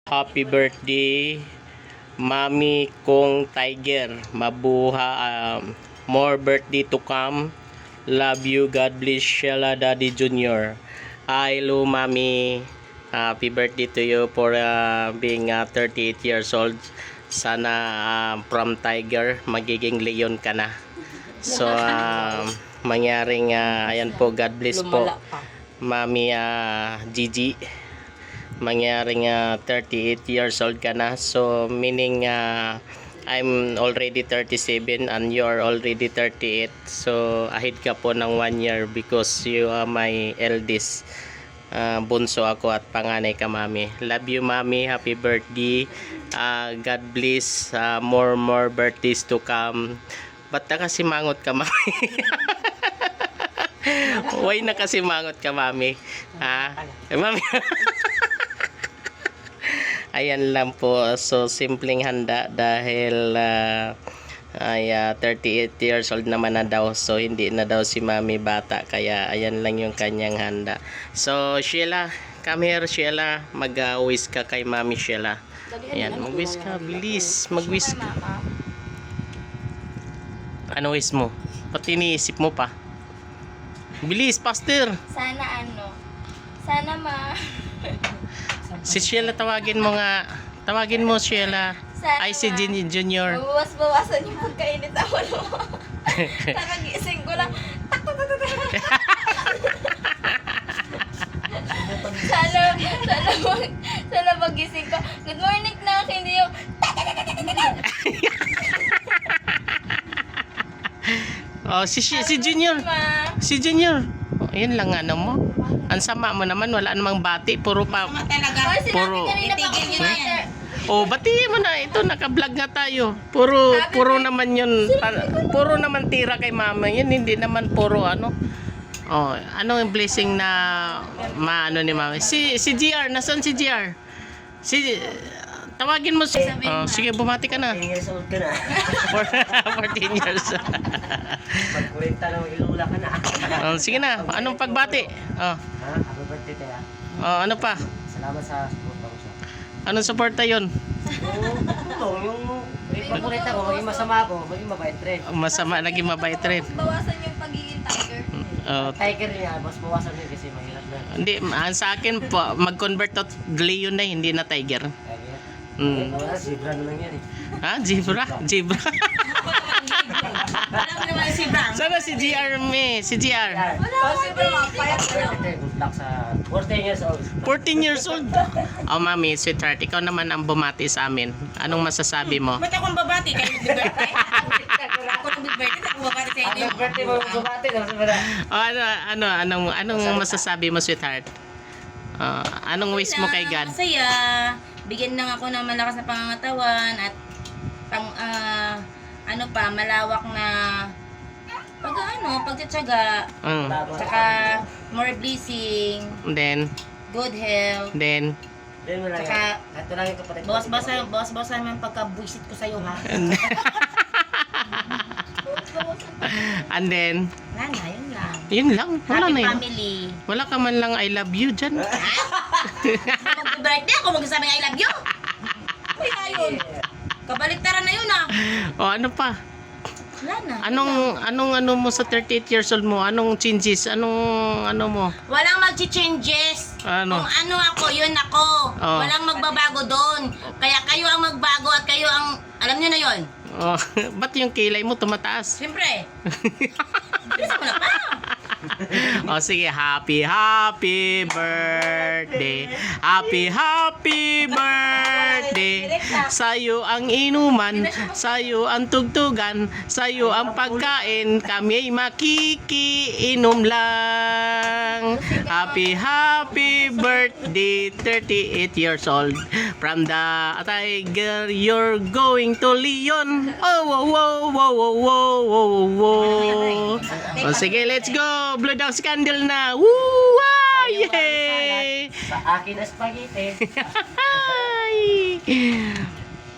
Happy birthday, Mami kong Tiger. Mabuha, more birthday to come. Love you, God bless Sheila Daddy Jr. Hello, Mami. Happy birthday to you for being 38 years old. Sana from Tiger, magiging Leon ka na. So, mangyaring, ayan po, God bless po. Mami Gigi. Mangyaring 38 years old ka na, so meaning I'm already 37 and you are already 38, so ahead ka po ng 1 year because you are my eldest. Bunso ako at panganay ka, Mami. Love you, Mami. Happy birthday. God bless, more birthdays to come. Ba't nakasimangot ka, Mami? Why nakasimangot ka, Mami? Mami. Ayan lang po, so simpleng handa dahil 38 years old naman na daw, so hindi na daw si Mami bata, kaya ayan lang yung kanyang handa. So Sheila, come here Sheila, mag-wish ka kay Mami Sheila. Ayan, mag-wish ka, bilis, mag-wish ka. Ano wish mo? Pati iniisip mo pa. Bilis, faster. Sana Si Sheila, tawagin mo nga. Tawagin mo, Sheila. Ay, si Junior. Bawas-bawasan yung pagkainit ako mo. Nakagising ko lang. Sana magising ko. Good morning na, hindi yung Oh, si Junior. Si Junior. Oh, yun lang ano mo. Ang sama mo naman, wala namang bati, puro pa. Puro. Oh, bati mo na ito, naka-vlog nga tayo. Puro naman 'yun. Puro naman tira kay Mama. 'Yun hindi naman puro ano. Oh, ano yung blessing na maano ni Mama? Si GR, nasaan si GR? Tawagin mo si sige, bumati ka na. 14 years old ka na. 14 years. Magkwenta ng ilula ka na. Sige na, anong pagbati? Happy birthday kaya. Ano pa? Salamat sa support ko siya. Anong suporta yun? Yung pagkulit ako, maging masama ako, maging mabait rin. Masama, naging mabait rin. bawasan yung pagiging tiger. Tiger niya, mas bawasan rin kasi mahirap na. Hindi, sa akin po, mag-convert to Leon na, hindi na Tiger. Tiger. Mm. Zebra na lang yan eh. Zebra? Zebra. Alam mo naman si Bang. Sana si GR me? Si GR. Good luck sa 14 years old. 14 years old. Oh, Mami, sweetheart, ikaw naman ang bumati sa amin. Anong masasabi mo? Ba't akong babati? Kayo mag-birthday? Ako mag-birthday, ako babati sa inyo. Happy birthday mo bumati na sa Anong masasabi mo, sweetheart? Anong wish mo kay God? Masaya. Bigyan lang ako ng malakas na pangangatawan at malawak na pagtsatsaga. Tsaka more blessing, Then, good health. Tsaka, ito lang yung kapatid. bawas naman pagka-buisit ko sa'yo, ha? and then, Wala na, yun lang. yun lang. Wala Happy na yun. family. Wala ka man lang I love you dyan. Mag-birthday ako, magsasabing I love you. Kaya yun. Kabaliktaran na yun, ah. O ano pa? Wala na. Anong mo sa 38 years old mo? Anong changes? Ano mo? Walang mag-changes. Ano? Kung ano ako, yun ako. Oh. Walang magbabago doon. Kaya kayo ang magbago at kayo ang, alam nyo na yun. Oh, ba't yung kilay mo tumataas? Siyempre. Bisa mo na pa. O sige, happy birthday. Happy birthday. Sa'yo ang inuman, sa'yo ang tugtugan, sa'yo ang pagkain, kami ay makikiinom lang. Happy birthday, 38 years old. From the Tiger, you're going to Leon. O sige, let's go. Blow down candle na. Woo! Yay! Sa akin na spaghetti.